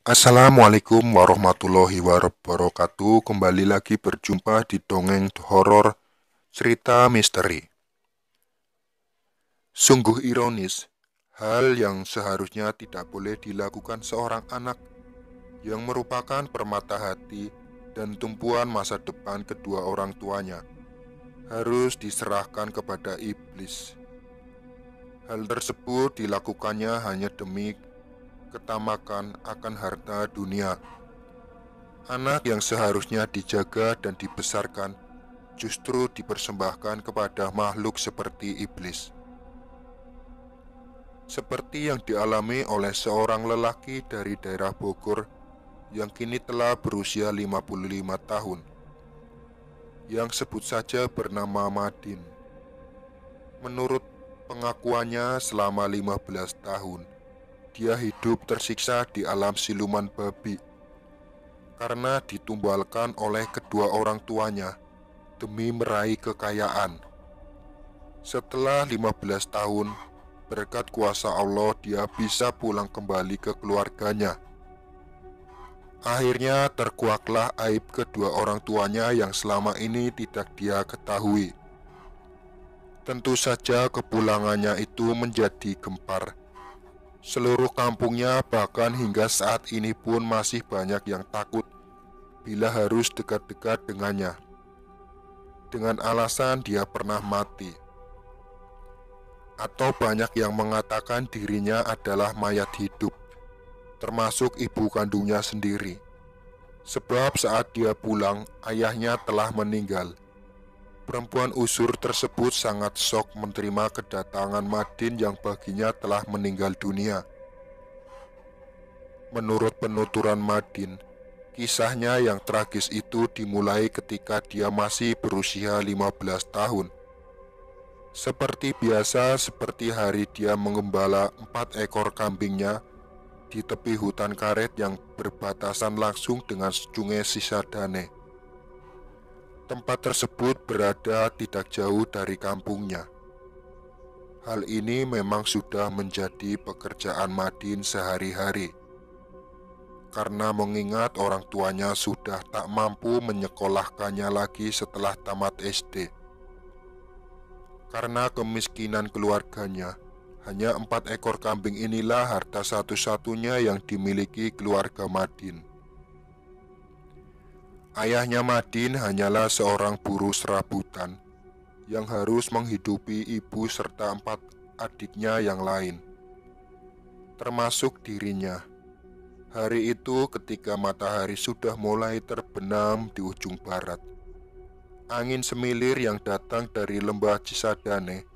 Assalamualaikum warahmatullahi wabarakatuh. Kembali lagi berjumpa di dongeng horor cerita misteri. Sungguh ironis, hal yang seharusnya tidak boleh dilakukan seorang anak yang merupakan permata hati dan tumpuan masa depan kedua orang tuanya harus diserahkan kepada iblis. Hal tersebut dilakukannya hanya demi ketamakan akan harta dunia. Anak yang seharusnya dijaga dan dibesarkan justru dipersembahkan kepada makhluk seperti iblis. Seperti yang dialami oleh seorang lelaki dari daerah Bogor yang kini telah berusia 55 tahun, yang sebut saja bernama Madin. Menurut pengakuannya, selama 15 tahun dia hidup tersiksa di alam siluman babi karena ditumbalkan oleh kedua orang tuanya demi meraih kekayaan. Setelah 15 tahun, berkat kuasa Allah dia bisa pulang kembali ke keluarganya. Akhirnya terkuaklah aib kedua orang tuanya yang selama ini tidak dia ketahui. Tentu saja kepulangannya itu menjadi gempar. Seluruh kampungnya bahkan hingga saat ini pun masih banyak yang takut bila harus dekat-dekat dengannya, dengan alasan dia pernah mati. Atau banyak yang mengatakan dirinya adalah mayat hidup, termasuk ibu kandungnya sendiri. Sebab saat dia pulang, ayahnya telah meninggal. Perempuan usur tersebut sangat shock menerima kedatangan Madin yang baginya telah meninggal dunia. Menurut penuturan Madin, kisahnya yang tragis itu dimulai ketika dia masih berusia 15 tahun. Seperti biasa, seperti hari dia mengembala 4 ekor kambingnya di tepi hutan karet yang berbatasan langsung dengan sungai Cisadane. Tempat tersebut berada tidak jauh dari kampungnya. Hal ini memang sudah menjadi pekerjaan Madin sehari-hari, karena mengingat orang tuanya sudah tak mampu menyekolahkannya lagi setelah tamat SD. Karena kemiskinan keluarganya, hanya 4 ekor kambing inilah harta satu-satunya yang dimiliki keluarga Madin. Ayahnya Madin hanyalah seorang buruh serabutan yang harus menghidupi ibu serta 4 adiknya yang lain, termasuk dirinya. Hari itu ketika matahari sudah mulai terbenam di ujung barat, angin semilir yang datang dari lembah Cisadane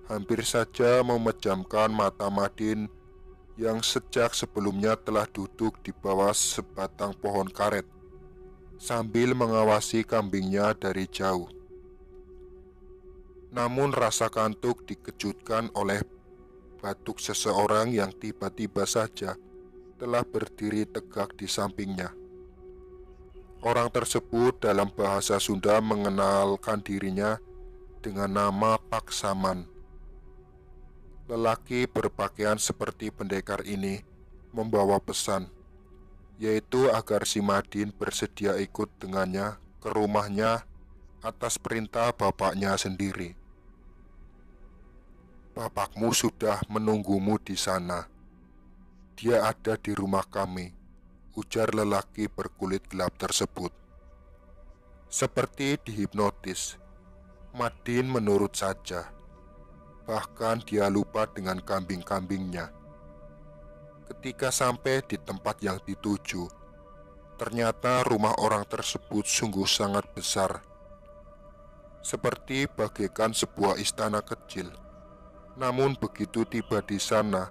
hampir saja memejamkan mata Madin yang sejak sebelumnya telah duduk di bawah sebatang pohon karet sambil mengawasi kambingnya dari jauh. Namun rasa kantuk dikejutkan oleh batuk seseorang yang tiba-tiba saja telah berdiri tegak di sampingnya. Orang tersebut dalam bahasa Sunda mengenalkan dirinya dengan nama Pak Saman. Lelaki berpakaian seperti pendekar ini membawa pesan, yaitu agar si Madin bersedia ikut dengannya ke rumahnya atas perintah bapaknya sendiri. "Bapakmu sudah menunggumu di sana. Dia ada di rumah kami," ujar lelaki berkulit gelap tersebut. Seperti dihipnotis, Madin menurut saja. Bahkan dia lupa dengan kambing-kambingnya. Ketika sampai di tempat yang dituju, ternyata rumah orang tersebut sungguh sangat besar, seperti bagaikan sebuah istana kecil. Namun begitu tiba di sana,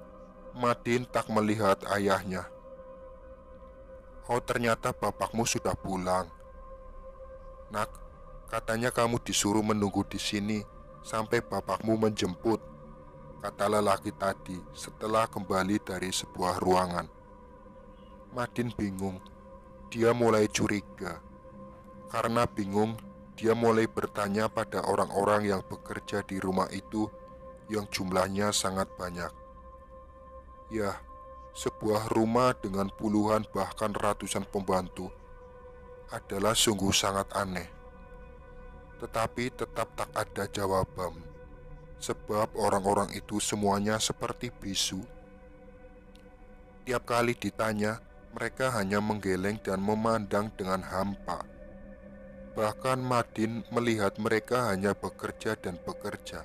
Madin tak melihat ayahnya. "Oh, ternyata bapakmu sudah pulang. Nak, katanya kamu disuruh menunggu di sini sampai bapakmu menjemput," kata lelaki tadi setelah kembali dari sebuah ruangan. Madin bingung. Dia mulai curiga. Karena bingung, dia mulai bertanya pada orang-orang yang bekerja di rumah itu yang jumlahnya sangat banyak. "Yah, sebuah rumah dengan puluhan bahkan ratusan pembantu adalah sungguh sangat aneh. Tetapi tetap tak ada jawaban, sebab orang-orang itu semuanya seperti bisu. Tiap kali ditanya, mereka hanya menggeleng dan memandang dengan hampa. Bahkan Madin melihat mereka hanya bekerja dan bekerja.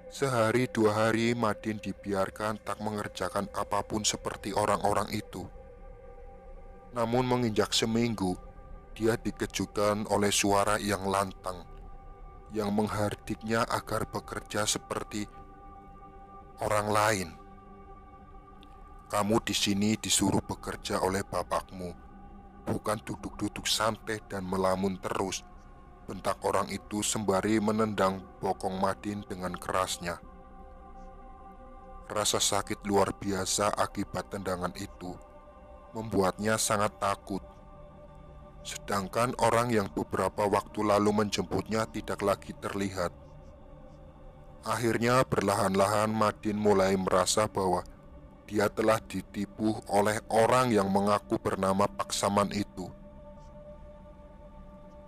Sehari dua hari Madin dibiarkan tak mengerjakan apapun seperti orang-orang itu. Namun menginjak seminggu, dia dikejutkan oleh suara yang lantang yang menghardiknya agar bekerja seperti orang lain. "Kamu di sini disuruh bekerja oleh bapakmu, bukan duduk-duduk santai dan melamun terus," bentak orang itu sembari menendang bokong Madin dengan kerasnya. Rasa sakit luar biasa akibat tendangan itu membuatnya sangat takut. Sedangkan orang yang beberapa waktu lalu menjemputnya tidak lagi terlihat. Akhirnya perlahan-lahan Madin mulai merasa bahwa dia telah ditipu oleh orang yang mengaku bernama Paksaman itu.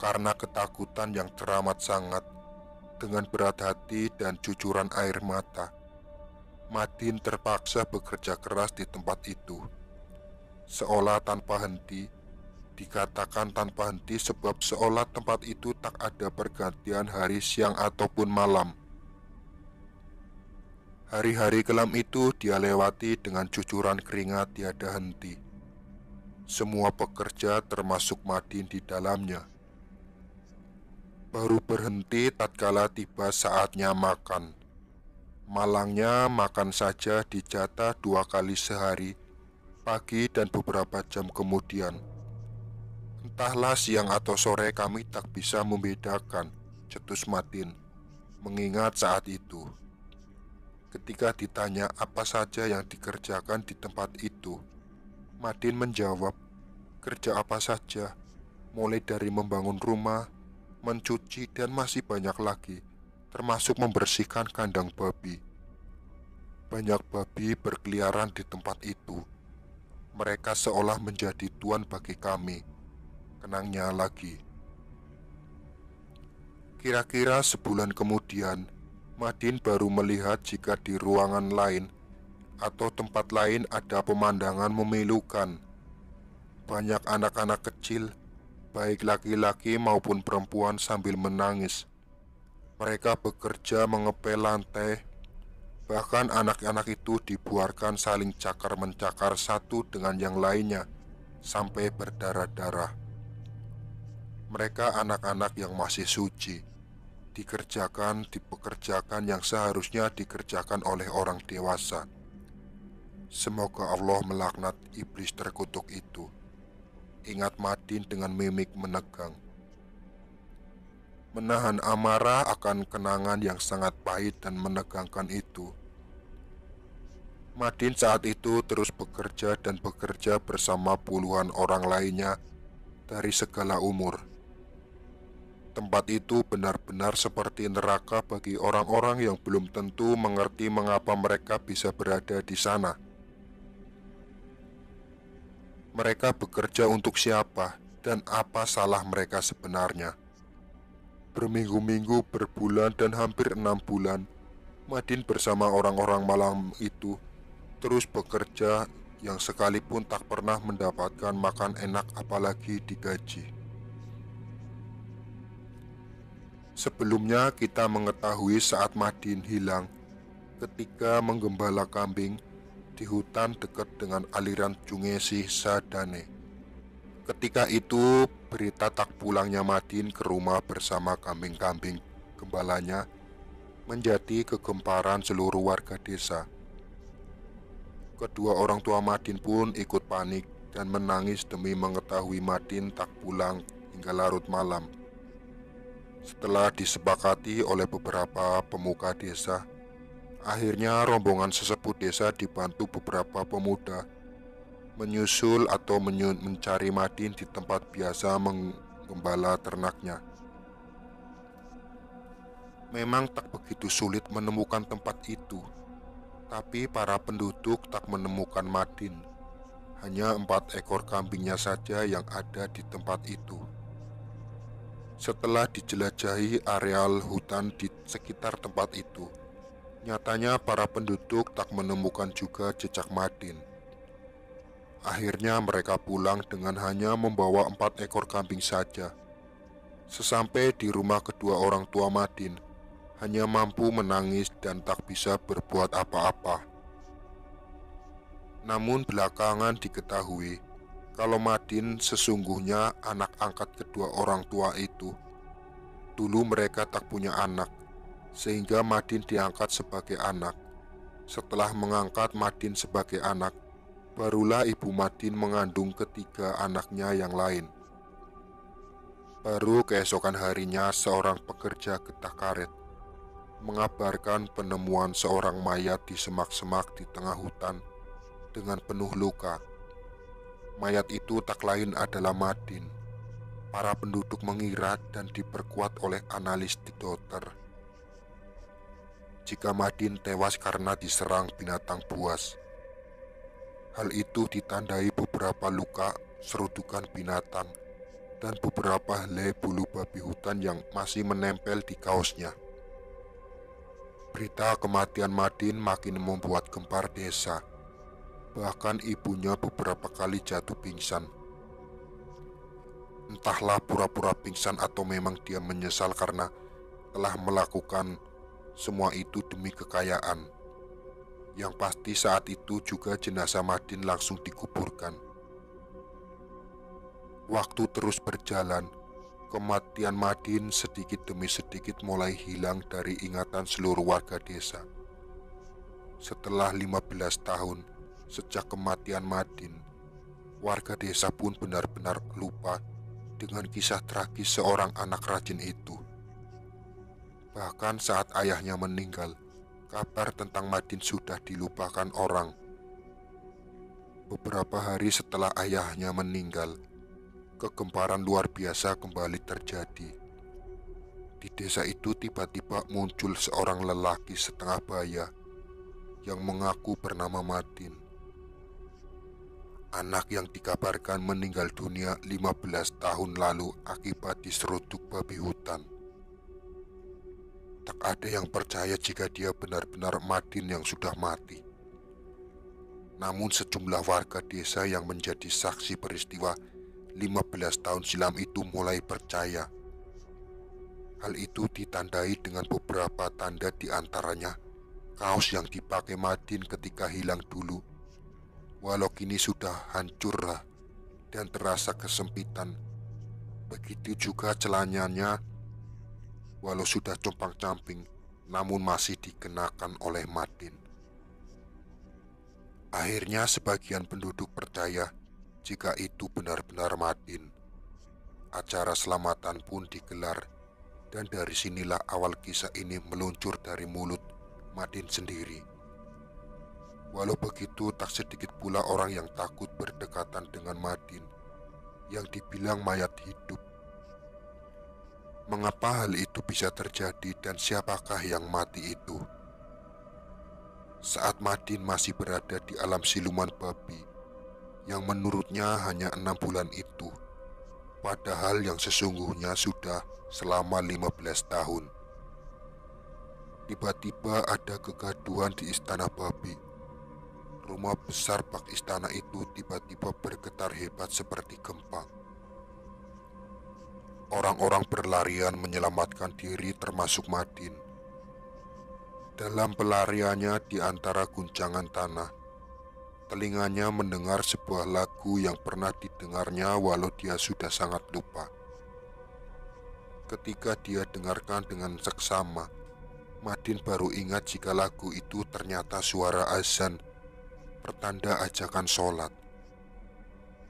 Karena ketakutan yang teramat sangat, dengan berat hati dan cucuran air mata, Madin terpaksa bekerja keras di tempat itu. Seolah tanpa henti, dikatakan tanpa henti sebab seolah tempat itu tak ada pergantian hari siang ataupun malam. Hari-hari kelam itu dia lewati dengan cucuran keringat tiada henti. Semua pekerja termasuk Madin di dalamnya. Baru berhenti tatkala tiba saatnya makan. Malangnya makan saja dijatah 2 kali sehari, pagi dan beberapa jam kemudian. "Entahlah siang atau sore kami tak bisa membedakan," cetus Madin, mengingat saat itu. Ketika ditanya apa saja yang dikerjakan di tempat itu, Madin menjawab, "Kerja apa saja, mulai dari membangun rumah, mencuci, dan masih banyak lagi, termasuk membersihkan kandang babi." Banyak babi berkeliaran di tempat itu. Mereka seolah menjadi tuan bagi kami, kenangnya lagi. Kira-kira sebulan kemudian, Madin baru melihat jika di ruangan lain atau tempat lain ada pemandangan memilukan. Banyak anak-anak kecil, baik laki-laki maupun perempuan, sambil menangis. Mereka bekerja mengepel lantai. Bahkan anak-anak itu dibuarkan saling cakar-mencakar satu dengan yang lainnya sampai berdarah-darah. Mereka anak-anak yang masih suci, dipekerjakan yang seharusnya dikerjakan oleh orang dewasa. Semoga Allah melaknat iblis terkutuk itu, ingat Madin dengan mimik menegang. Menahan amarah akan kenangan yang sangat pahit dan menegangkan itu, Madin saat itu terus bekerja dan bekerja bersama puluhan orang lainnya dari segala umur. Tempat itu benar-benar seperti neraka bagi orang-orang yang belum tentu mengerti mengapa mereka bisa berada di sana. Mereka bekerja untuk siapa dan apa salah mereka sebenarnya? Berminggu-minggu, berbulan, dan hampir 6 bulan, Madin bersama orang-orang malam itu terus bekerja yang sekalipun tak pernah mendapatkan makan enak apalagi digaji. Sebelumnya kita mengetahui saat Madin hilang ketika menggembala kambing di hutan dekat dengan aliran Sungai Cisadane. Ketika itu berita tak pulangnya Madin ke rumah bersama kambing-kambing gembalanya menjadi kegemparan seluruh warga desa. Kedua orang tua Madin pun ikut panik dan menangis demi mengetahui Madin tak pulang hingga larut malam. Setelah disepakati oleh beberapa pemuka desa, akhirnya rombongan sesepuh desa dibantu beberapa pemuda menyusul atau mencari Madin di tempat biasa menggembala ternaknya. Memang tak begitu sulit menemukan tempat itu. Tapi para penduduk tak menemukan Madin. Hanya 4 ekor kambingnya saja yang ada di tempat itu. Setelah dijelajahi areal hutan di sekitar tempat itu, nyatanya para penduduk tak menemukan juga jejak Madin. Akhirnya mereka pulang dengan hanya membawa 4 ekor kambing saja. Sesampai di rumah kedua orang tua Madin, hanya mampu menangis dan tak bisa berbuat apa-apa. Namun belakangan diketahui kalau Madin sesungguhnya anak angkat kedua orang tua itu. Dulu mereka tak punya anak, sehingga Madin diangkat sebagai anak. Setelah mengangkat Madin sebagai anak, barulah ibu Madin mengandung ketiga anaknya yang lain. Baru keesokan harinya seorang pekerja getah karet mengabarkan penemuan seorang mayat di semak-semak di tengah hutan dengan penuh luka. Mayat itu tak lain adalah Madin. Para penduduk mengira dan diperkuat oleh analis di dokter jika Madin tewas karena diserang binatang buas. Hal itu ditandai beberapa luka serutukan binatang dan beberapa helai bulu babi hutan yang masih menempel di kaosnya. Berita kematian Madin makin membuat gempar desa. Bahkan ibunya beberapa kali jatuh pingsan. Entahlah pura-pura pingsan atau memang dia menyesal karena telah melakukan semua itu demi kekayaan. Yang pasti saat itu juga jenazah Madin langsung dikuburkan. Waktu terus berjalan, kematian Madin sedikit demi sedikit mulai hilang dari ingatan seluruh warga desa. Setelah 15 tahun sejak kematian Madin, warga desa pun benar-benar lupa dengan kisah tragis seorang anak rajin itu. Bahkan saat ayahnya meninggal, kabar tentang Madin sudah dilupakan orang. Beberapa hari setelah ayahnya meninggal, kegemparan luar biasa kembali terjadi. Di desa itu tiba-tiba muncul seorang lelaki setengah baya yang mengaku bernama Madin. Anak yang dikabarkan meninggal dunia 15 tahun lalu akibat diseruduk babi hutan. Tak ada yang percaya jika dia benar-benar Madin yang sudah mati. Namun sejumlah warga desa yang menjadi saksi peristiwa 15 tahun silam itu mulai percaya. Hal itu ditandai dengan beberapa tanda, di antaranya kaos yang dipakai Madin ketika hilang dulu, walau kini sudah hancur dan terasa kesempitan. Begitu juga celananya, walau sudah compang-camping, namun masih dikenakan oleh Madin. Akhirnya sebagian penduduk percaya jika itu benar-benar Madin. Acara selamatan pun digelar, dan dari sinilah awal kisah ini meluncur dari mulut Madin sendiri. Walau begitu, tak sedikit pula orang yang takut berdekatan dengan Madin yang dibilang mayat hidup. Mengapa hal itu bisa terjadi dan siapakah yang mati itu? Saat Madin masih berada di alam siluman babi, yang menurutnya hanya 6 bulan itu, padahal yang sesungguhnya sudah selama 15 tahun. Tiba-tiba ada kegaduhan di istana babi. Rumah besar bak istana itu tiba-tiba bergetar hebat seperti gempa. Orang-orang berlarian menyelamatkan diri termasuk Madin. Dalam pelariannya di antara guncangan tanah, telinganya mendengar sebuah lagu yang pernah didengarnya walau dia sudah sangat lupa. Ketika dia dengarkan dengan seksama, Madin baru ingat jika lagu itu ternyata suara azan, pertanda ajakan sholat.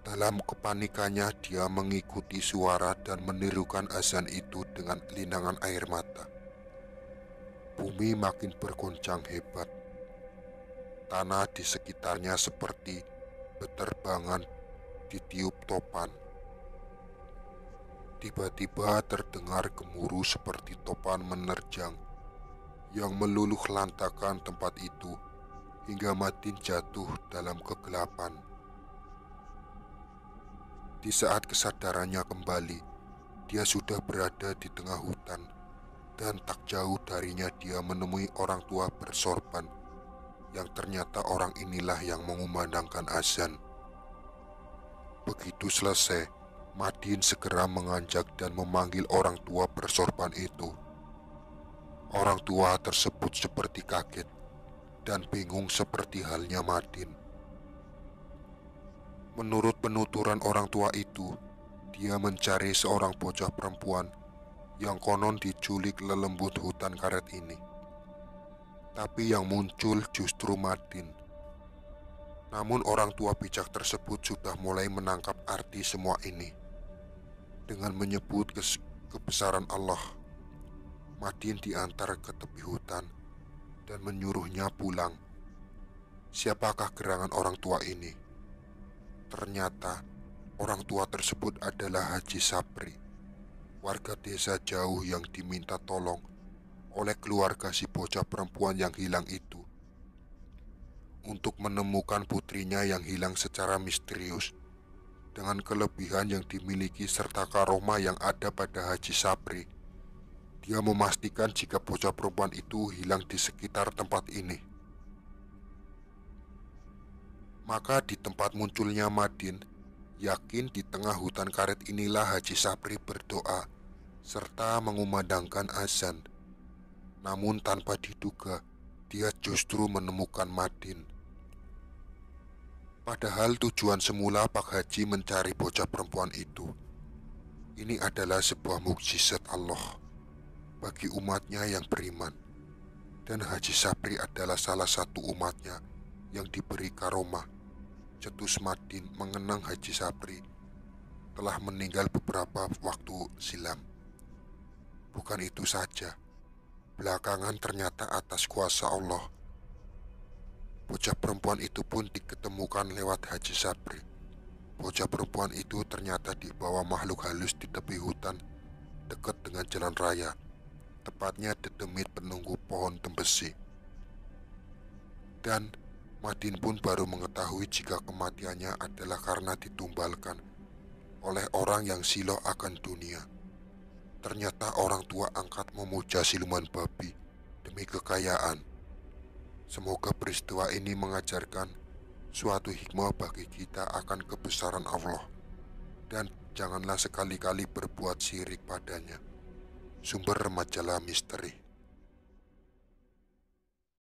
Dalam kepanikannya dia mengikuti suara dan menirukan azan itu dengan linangan air mata. Bumi makin bergoncang hebat. Tanah di sekitarnya seperti beterbangan ditiup topan. Tiba-tiba terdengar gemuruh seperti topan menerjang yang meluluh lantakan tempat itu hingga Madin jatuh dalam kegelapan. Di saat kesadarannya kembali, dia sudah berada di tengah hutan, dan tak jauh darinya dia menemui orang tua bersorban, yang ternyata orang inilah yang mengumandangkan azan. Begitu selesai, Madin segera menganjak dan memanggil orang tua bersorban itu. Orang tua tersebut seperti kaget dan bingung seperti halnya Madin. Menurut penuturan orang tua itu, dia mencari seorang bocah perempuan yang konon diculik lelembut hutan karet ini. Tapi yang muncul justru Madin. Namun orang tua bijak tersebut sudah mulai menangkap arti semua ini. Dengan menyebut kebesaran Allah, Madin diantar ke tepi hutan dan menyuruhnya pulang. Siapakah gerangan orang tua ini? Ternyata orang tua tersebut adalah Haji Sapri, warga desa jauh yang diminta tolong oleh keluarga si bocah perempuan yang hilang itu untuk menemukan putrinya yang hilang secara misterius. Dengan kelebihan yang dimiliki serta karomah yang ada pada Haji Sapri, dia memastikan jika bocah perempuan itu hilang di sekitar tempat ini. Maka di tempat munculnya Madin, yakin di tengah hutan karet inilah Haji Sapri berdoa serta mengumandangkan azan. Namun tanpa diduga, dia justru menemukan Madin. Padahal tujuan semula Pak Haji mencari bocah perempuan itu, ini adalah sebuah mukjizat Allah bagi umatnya yang beriman. Dan Haji Sapri adalah salah satu umatnya yang diberi karomah. Cetus Madin mengenang Haji Sapri telah meninggal beberapa waktu silam. Bukan itu saja, belakangan ternyata atas kuasa Allah, bocah perempuan itu pun diketemukan lewat Haji Sapri. Bocah perempuan itu ternyata dibawa makhluk halus di tepi hutan dekat dengan jalan raya, tepatnya di demit penunggu pohon tembesi. Dan Madin pun baru mengetahui jika kematiannya adalah karena ditumbalkan oleh orang yang silau akan dunia. Ternyata orang tua angkat memuja siluman babi demi kekayaan. Semoga peristiwa ini mengajarkan suatu hikmah bagi kita akan kebesaran Allah, dan janganlah sekali-kali berbuat syirik padanya. Sumber Majalah Misteri.